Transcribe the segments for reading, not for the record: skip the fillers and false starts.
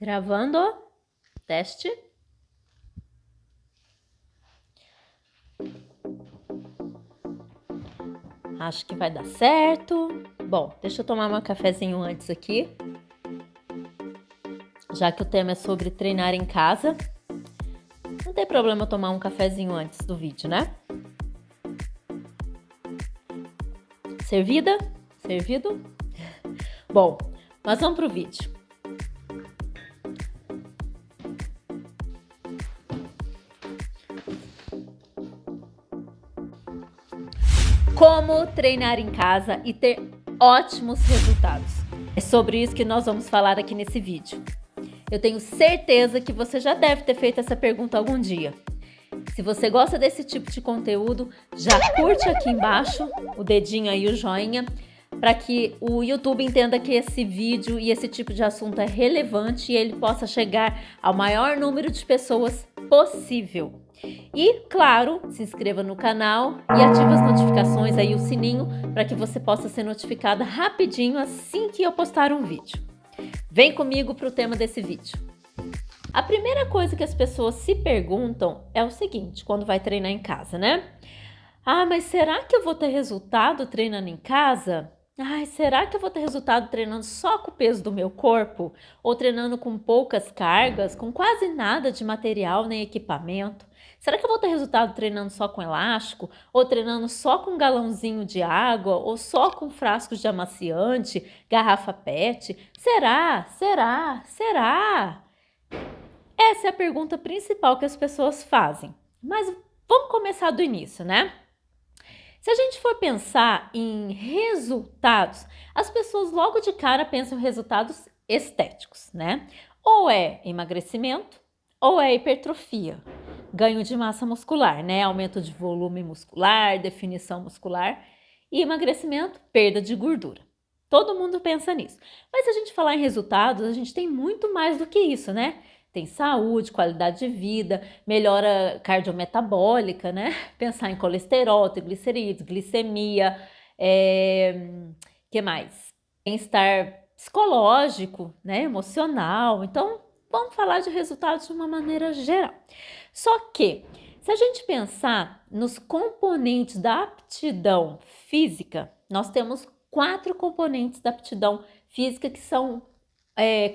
Gravando. Teste. Acho que vai dar certo. Bom, deixa eu tomar um cafezinho antes aqui. Já que o tema é sobre treinar em casa. Não tem problema eu tomar um cafezinho antes do vídeo, né? Servida? Servido? Bom, mas vamos pro vídeo. Como treinar em casa e ter ótimos resultados. É sobre isso que nós vamos falar aqui nesse vídeo. Eu tenho certeza que você já deve ter feito essa pergunta algum dia. Se você gosta desse tipo de conteúdo, já curte aqui embaixo o dedinho aí, o joinha, para que o YouTube entenda que esse vídeo e esse tipo de assunto é relevante e ele possa chegar ao maior número de pessoas possível. E, claro, se inscreva no canal e ative as notificações aí, o sininho, para que você possa ser notificada rapidinho assim que eu postar um vídeo. Vem comigo para o tema desse vídeo. A primeira coisa que as pessoas se perguntam é o seguinte, quando vai treinar em casa, né? Ah, mas será que eu vou ter resultado treinando em casa? Ai, será que eu vou ter resultado treinando só com o peso do meu corpo? Ou treinando com poucas cargas, com quase nada de material nem equipamento? Será que eu vou ter resultado treinando só com elástico? Ou treinando só com um galãozinho de água? Ou só com frascos de amaciante, garrafa PET? Será? Será? Será? Essa é a pergunta principal que as pessoas fazem. Mas vamos começar do início, né? Se a gente for pensar em resultados, as pessoas logo de cara pensam em resultados estéticos, né? Ou é emagrecimento, ou é hipertrofia, ganho de massa muscular, né? Aumento de volume muscular, definição muscular, e emagrecimento, perda de gordura. Todo mundo pensa nisso. Mas se a gente falar em resultados, a gente tem muito mais do que isso, né? Tem saúde, qualidade de vida, melhora cardiometabólica, né? Pensar em colesterol, triglicerídeos, glicemia, que mais? Bem-estar psicológico, né? Emocional. Então, vamos falar de resultados de uma maneira geral. Só que, se a gente pensar nos componentes da aptidão física, nós temos 4 componentes da aptidão física que são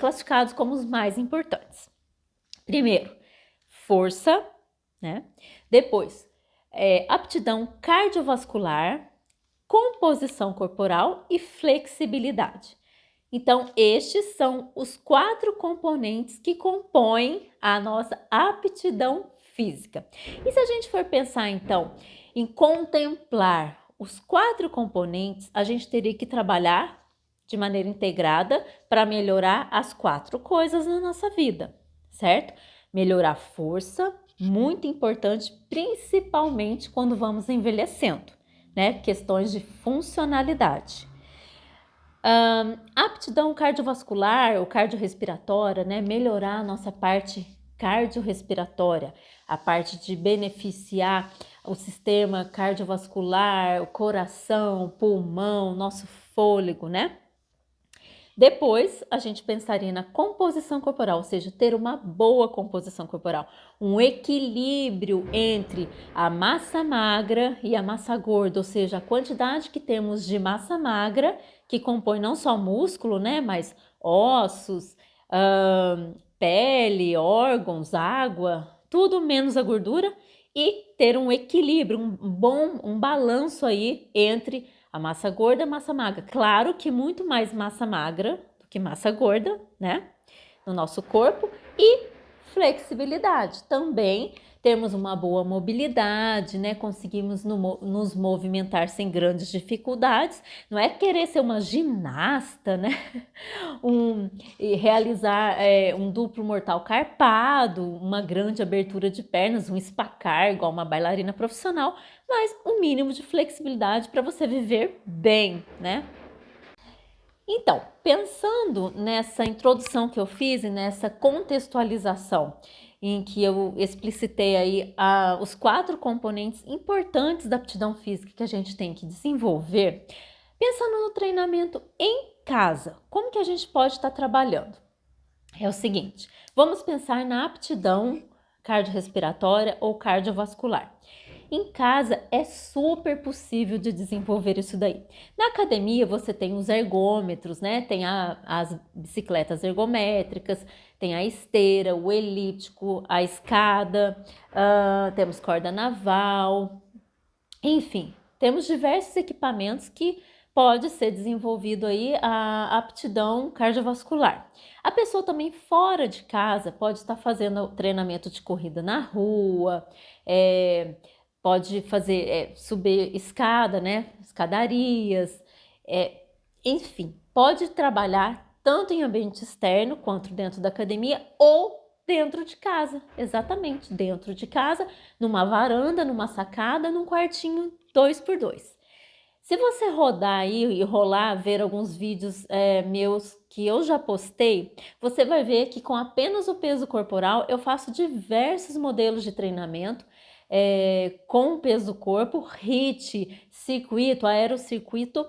classificados como os mais importantes. Primeiro, força, né? Depois, aptidão cardiovascular, composição corporal e flexibilidade. Então, estes são os 4 componentes que compõem a nossa aptidão física. E se a gente for pensar, então, em contemplar os 4 componentes, a gente teria que trabalhar de maneira integrada para melhorar as 4 coisas na nossa vida, certo? Melhorar a força, muito importante, principalmente quando vamos envelhecendo, né? Questões de funcionalidade. Aptidão cardiovascular ou cardiorrespiratória, né? Melhorar a nossa parte cardiorrespiratória, a parte de beneficiar o sistema cardiovascular, o coração, o pulmão, nosso fôlego, né? Depois, a gente pensaria na composição corporal, ou seja, ter uma boa composição corporal, um equilíbrio entre a massa magra e a massa gorda, ou seja, a quantidade que temos de massa magra, que compõe não só músculo, né, mas ossos, pele, órgãos, água, tudo menos a gordura, e ter um equilíbrio, um balanço aí entre a massa gorda e a massa magra. Claro que muito mais massa magra do que massa gorda, né? No nosso corpo. E flexibilidade. Também temos uma boa mobilidade, né? Conseguimos nos movimentar sem grandes dificuldades. Não é querer ser uma ginasta, né? E realizar um duplo mortal carpado, uma grande abertura de pernas, um espacar igual uma bailarina profissional, mas um mínimo de flexibilidade para você viver bem, né? Então, pensando nessa introdução que eu fiz e nessa contextualização em que eu explicitei aí os 4 componentes importantes da aptidão física que a gente tem que desenvolver, pensando no treinamento em casa, como que a gente pode estar trabalhando? é o seguinte: vamos pensar na aptidão cardiorrespiratória ou cardiovascular. Em casa é super possível de desenvolver isso daí. Na academia você tem os ergômetros, né? Tem as bicicletas ergométricas, tem a esteira, o elíptico, a escada, temos corda naval, enfim, temos diversos equipamentos que pode ser desenvolvido aí a aptidão cardiovascular. A pessoa também fora de casa pode estar fazendo treinamento de corrida na rua, pode fazer subir escada, né? Escadarias, enfim, pode trabalhar tanto em ambiente externo quanto dentro da academia ou dentro de casa, exatamente, dentro de casa, numa varanda, numa sacada, num quartinho 2x2. Se você rodar aí e rolar, ver alguns vídeos meus que eu já postei, você vai ver que com apenas o peso corporal eu faço diversos modelos de treinamento com o peso do corpo, HIIT, circuito, aerocircuito,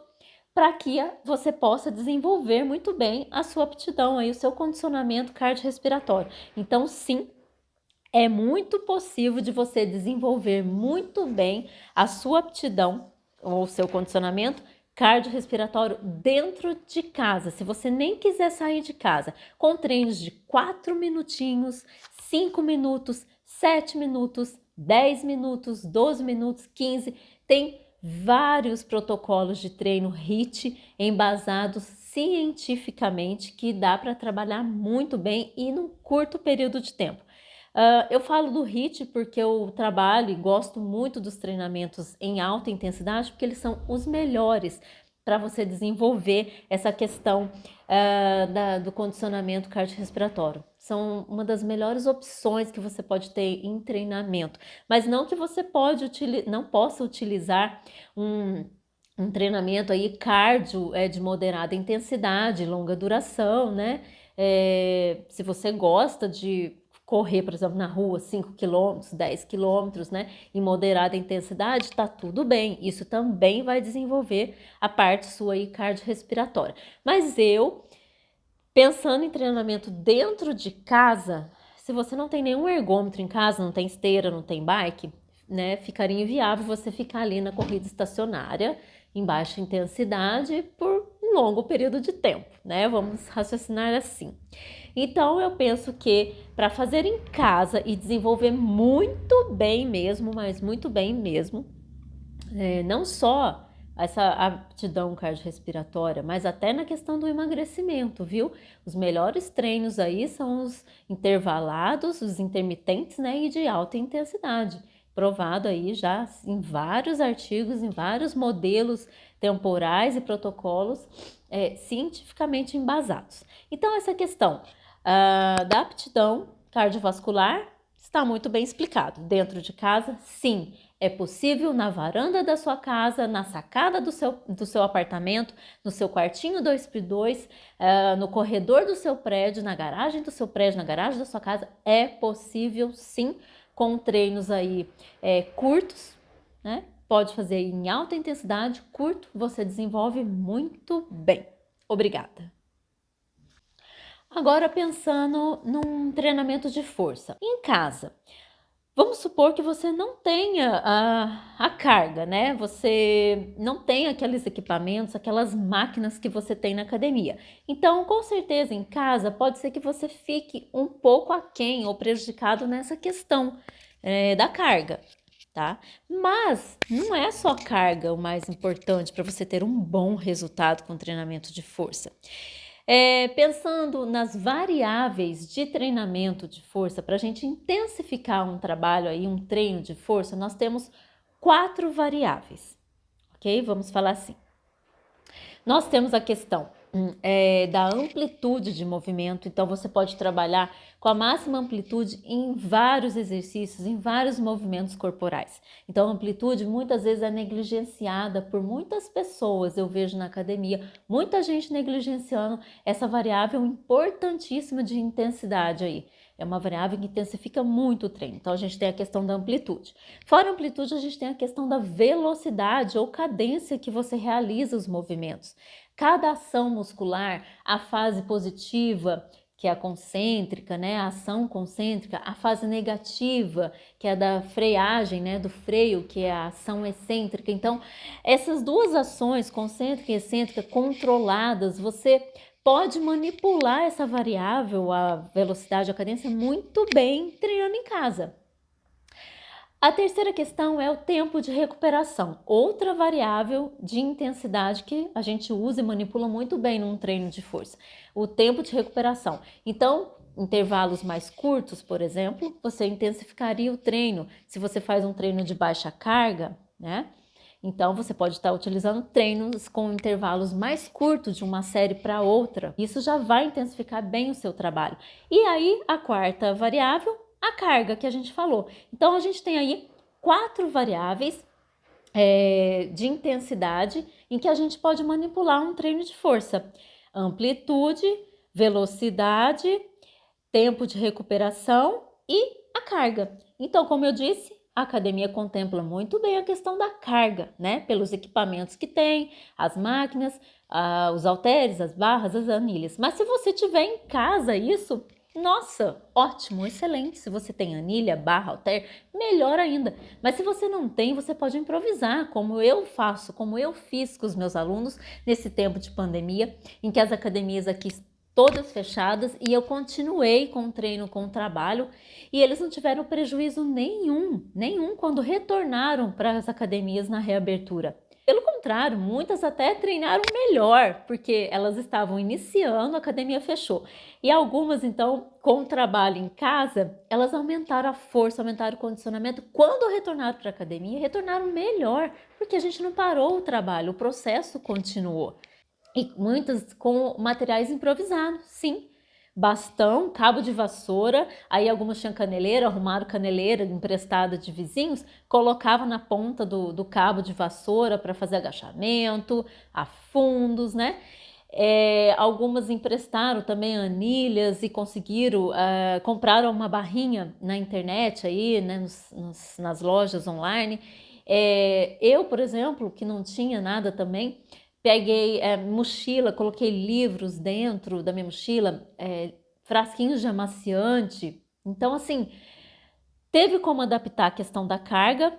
para que você possa desenvolver muito bem a sua aptidão, aí, o seu condicionamento cardiorrespiratório. Então, sim, é muito possível de você desenvolver muito bem a sua aptidão ou seu condicionamento cardiorrespiratório dentro de casa. Se você nem quiser sair de casa, com treinos de 4 minutinhos, 5 minutos, 7 minutos, 10 minutos, 12 minutos, 15, tem vários protocolos de treino HIIT embasados cientificamente que dá para trabalhar muito bem e num curto período de tempo. Eu falo do HIIT porque eu trabalho e gosto muito dos treinamentos em alta intensidade, porque eles são os melhores para você desenvolver essa questão do condicionamento cardiorrespiratório. São uma das melhores opções que você pode ter em treinamento, mas não que você não possa utilizar um treinamento aí cardio de moderada intensidade, longa duração, né? Se você gosta de correr, por exemplo, na rua, 5 km, 10 km, né, em moderada intensidade, tá tudo bem. Isso também vai desenvolver a parte sua aí cardiorrespiratória. Mas pensando em treinamento dentro de casa, se você não tem nenhum ergômetro em casa, não tem esteira, não tem bike, né, ficaria inviável você ficar ali na corrida estacionária em baixa intensidade por um longo período de tempo, né? Vamos raciocinar assim. Então, eu penso que para fazer em casa e desenvolver muito bem mesmo, mas muito bem mesmo, não só essa aptidão cardiorrespiratória, mas até na questão do emagrecimento, viu? Os melhores treinos aí são os intervalados, os intermitentes, né? E de alta intensidade. Provado aí já em vários artigos, em vários modelos temporais e protocolos cientificamente embasados. Então, essa questão da aptidão cardiovascular está muito bem explicado. Dentro de casa, sim, é possível na varanda da sua casa, na sacada do seu apartamento, no seu quartinho 2x2, no corredor do seu prédio, na garagem do seu prédio, na garagem da sua casa, é possível sim, com treinos aí curtos, né? Pode fazer em alta intensidade, curto, você desenvolve muito bem. Obrigada. Agora pensando num treinamento de força. Em casa, vamos supor que você não tenha a carga, né? Você não tem aqueles equipamentos, aquelas máquinas que você tem na academia. Então, com certeza, em casa, pode ser que você fique um pouco aquém ou prejudicado nessa questão da carga, tá? Mas não é só a carga o mais importante para você ter um bom resultado com treinamento de força. Pensando nas variáveis de treinamento de força, para a gente intensificar um trabalho aí, um treino de força, nós temos 4 variáveis, ok? Vamos falar assim. Nós temos a questão da amplitude de movimento, então você pode trabalhar com a máxima amplitude em vários exercícios, em vários movimentos corporais. Então a amplitude muitas vezes é negligenciada por muitas pessoas, eu vejo na academia, muita gente negligenciando essa variável importantíssima de intensidade aí. É uma variável que intensifica muito o treino. Então, a gente tem a questão da amplitude. Fora a amplitude, a gente tem a questão da velocidade ou cadência que você realiza os movimentos. Cada ação muscular, a fase positiva, que é a concêntrica, né, a ação concêntrica, a fase negativa, que é a da freagem, né, do freio, que é a ação excêntrica. Então, essas duas ações, concêntrica e excêntrica, controladas, você pode manipular essa variável, a velocidade, a cadência, muito bem treinando em casa. A terceira questão é o tempo de recuperação, outra variável de intensidade que a gente usa e manipula muito bem num treino de força, o tempo de recuperação. Então, intervalos mais curtos, por exemplo, você intensificaria o treino. Se você faz um treino de baixa carga, né? Então, você pode estar utilizando treinos com intervalos mais curtos de uma série para outra. Isso já vai intensificar bem o seu trabalho. E aí, a quarta variável, a carga que a gente falou. Então, a gente tem aí 4 variáveis de intensidade em que a gente pode manipular um treino de força. Amplitude, velocidade, tempo de recuperação e a carga. Então, como eu disse, a academia contempla muito bem a questão da carga, né? Pelos equipamentos que tem, as máquinas, os halteres, as barras, as anilhas. Mas se você tiver em casa isso, nossa, ótimo, excelente. Se você tem anilha, barra, halter, melhor ainda. Mas se você não tem, você pode improvisar, como eu faço, como eu fiz com os meus alunos nesse tempo de pandemia, em que as academias aqui todas fechadas, e eu continuei com o treino, com o trabalho, e eles não tiveram prejuízo nenhum quando retornaram para as academias na reabertura. Pelo contrário, muitas até treinaram melhor, porque elas estavam iniciando, a academia fechou. E algumas, então, com o trabalho em casa, elas aumentaram a força, aumentaram o condicionamento. Quando retornaram para a academia, retornaram melhor, porque a gente não parou o trabalho, o processo continuou. E muitas com materiais improvisados, sim. Bastão, cabo de vassoura, aí algumas tinham caneleira, arrumaram caneleira emprestada de vizinhos, colocava na ponta do cabo de vassoura para fazer agachamento, afundos, né? Algumas emprestaram também anilhas e conseguiram, compraram uma barrinha na internet aí, né, nas lojas online. Eu, por exemplo, que não tinha nada também, peguei mochila, coloquei livros dentro da minha mochila, frasquinhos de amaciante. Então, assim, teve como adaptar a questão da carga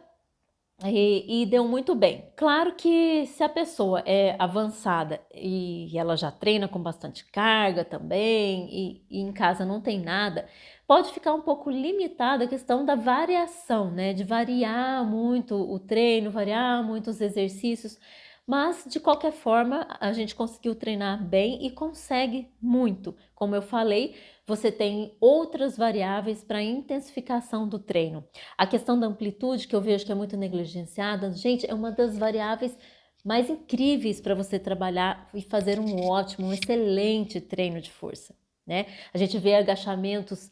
e deu muito bem. Claro que se a pessoa é avançada e ela já treina com bastante carga também e em casa não tem nada, pode ficar um pouco limitada a questão da variação, né? De variar muito o treino, variar muito os exercícios. Mas, de qualquer forma, a gente conseguiu treinar bem e consegue muito. Como eu falei, você tem outras variáveis para intensificação do treino. A questão da amplitude, que eu vejo que é muito negligenciada, gente, é uma das variáveis mais incríveis para você trabalhar e fazer um ótimo, um excelente treino de força, né? A gente vê agachamentos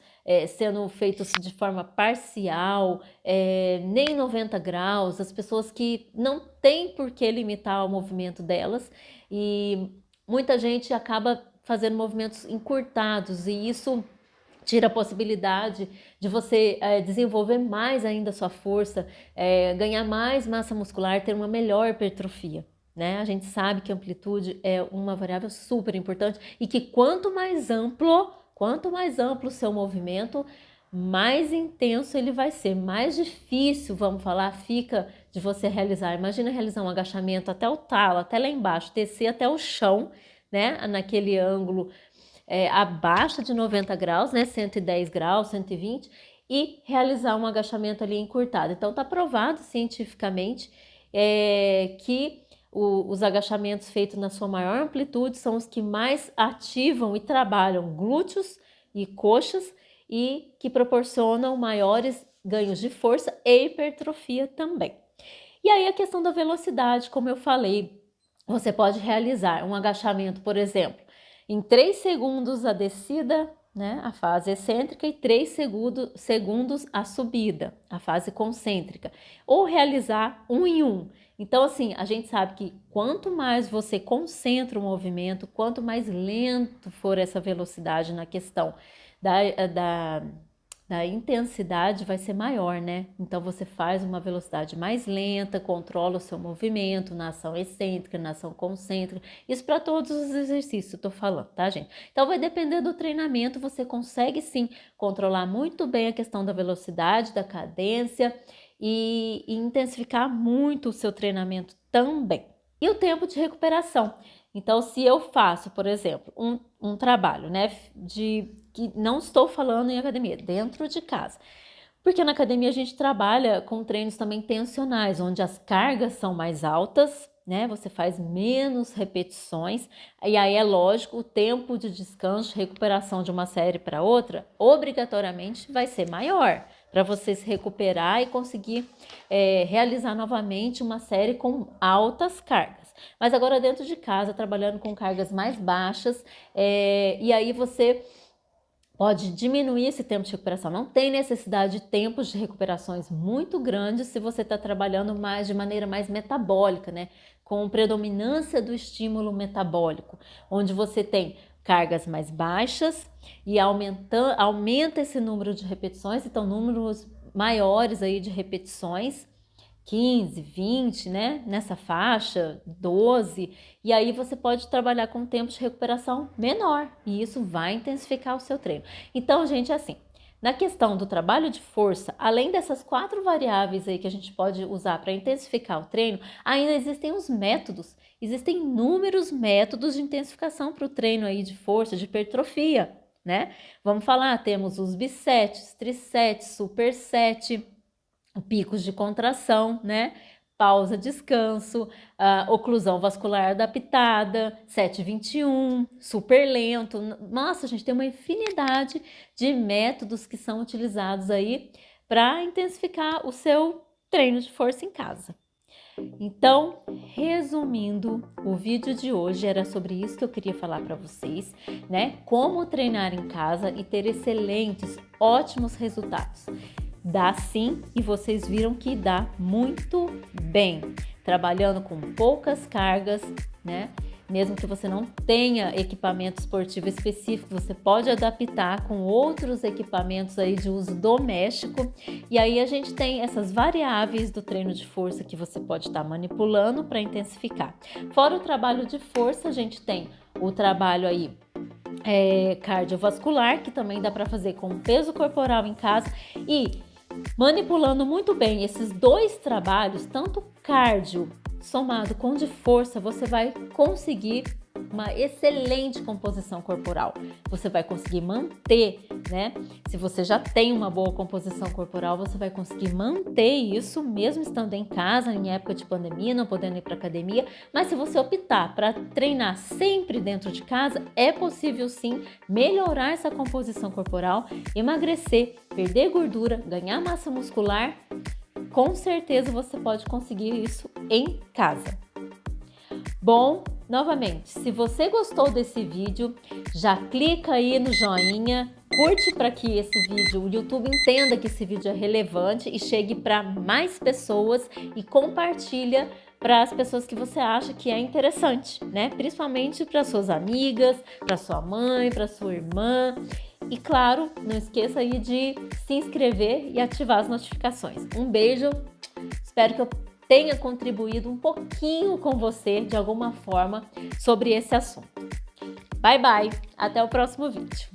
sendo feitos de forma parcial, nem 90 graus, as pessoas que não têm por que limitar o movimento delas e muita gente acaba fazendo movimentos encurtados e isso tira a possibilidade de você desenvolver mais ainda a sua força, ganhar mais massa muscular, ter uma melhor hipertrofia. Né? A gente sabe que a amplitude é uma variável super importante e que quanto mais amplo o seu movimento, mais intenso ele vai ser, mais difícil, vamos falar, fica de você realizar. Imagina realizar um agachamento até o talo, até lá embaixo, descer até o chão, né? Naquele ângulo abaixo de 90 graus, né? 110 graus, 120, e realizar um agachamento ali encurtado. Então, está provado cientificamente que os agachamentos feitos na sua maior amplitude são os que mais ativam e trabalham glúteos e coxas e que proporcionam maiores ganhos de força e hipertrofia também. E aí a questão da velocidade, como eu falei, você pode realizar um agachamento, por exemplo, em 3 segundos a descida, né, a fase excêntrica, e 3 segundos a subida, a fase concêntrica, ou realizar 1 em 1. Então, assim, a gente sabe que quanto mais você concentra o movimento, quanto mais lento for essa velocidade na questão da intensidade vai ser maior, né? Então você faz uma velocidade mais lenta, controla o seu movimento na ação excêntrica, na ação concêntrica. Isso para todos os exercícios, eu tô falando, tá, gente? Então vai depender do treinamento, você consegue sim controlar muito bem a questão da velocidade, da cadência e intensificar muito o seu treinamento também. E o tempo de recuperação. Então, se eu faço, por exemplo, um trabalho, né, que não estou falando em academia, dentro de casa, porque na academia a gente trabalha com treinos também tensionais, onde as cargas são mais altas, né, você faz menos repetições, e aí é lógico, o tempo de descanso, recuperação de uma série para outra, obrigatoriamente vai ser maior, para você se recuperar e conseguir realizar novamente uma série com altas cargas. Mas agora dentro de casa, trabalhando com cargas mais baixas, e aí você pode diminuir esse tempo de recuperação. Não tem necessidade de tempos de recuperações muito grandes se você está trabalhando mais de maneira mais metabólica, né? Com predominância do estímulo metabólico, onde você tem cargas mais baixas e aumenta esse número de repetições, então números maiores aí de repetições, 15, 20, né? Nessa faixa, 12, e aí você pode trabalhar com um tempo de recuperação menor, e isso vai intensificar o seu treino. Então, gente, assim, na questão do trabalho de força, além dessas 4 variáveis aí que a gente pode usar para intensificar o treino, ainda existem os métodos, existem inúmeros métodos de intensificação para o treino aí de força, de hipertrofia, né? Vamos falar, temos os bisets, trisets, superset, picos de contração, né? Pausa, descanso, oclusão vascular adaptada, 7-21, super lento. Nossa, gente, tem uma infinidade de métodos que são utilizados aí para intensificar o seu treino de força em casa. Então, resumindo, o vídeo de hoje era sobre isso que eu queria falar para vocês, né? Como treinar em casa e ter excelentes, ótimos resultados. Dá sim, e vocês viram que dá muito bem, trabalhando com poucas cargas, né? Mesmo que você não tenha equipamento esportivo específico, você pode adaptar com outros equipamentos aí de uso doméstico. E aí a gente tem essas variáveis do treino de força que você pode estar manipulando para intensificar. Fora o trabalho de força, a gente tem o trabalho aí cardiovascular, que também dá para fazer com peso corporal em casa, e manipulando muito bem esses 2 trabalhos, tanto cardio somado com de força, você vai conseguir uma excelente composição corporal. Você vai conseguir manter, né? Se você já tem uma boa composição corporal, você vai conseguir manter isso mesmo estando em casa, em época de pandemia, não podendo ir para academia. Mas se você optar para treinar sempre dentro de casa, é possível sim melhorar essa composição corporal, emagrecer, perder gordura, ganhar massa muscular. Com certeza você pode conseguir isso em casa. Bom, novamente, se você gostou desse vídeo, já clica aí no joinha, curte para que esse vídeo, o YouTube entenda que esse vídeo é relevante e chegue para mais pessoas, e compartilha para as pessoas que você acha que é interessante, né? Principalmente para suas amigas, para sua mãe, para sua irmã. E claro, não esqueça aí de se inscrever e ativar as notificações. Um beijo, espero que eu tenha contribuído um pouquinho com você de alguma forma sobre esse assunto. Bye, bye, até o próximo vídeo.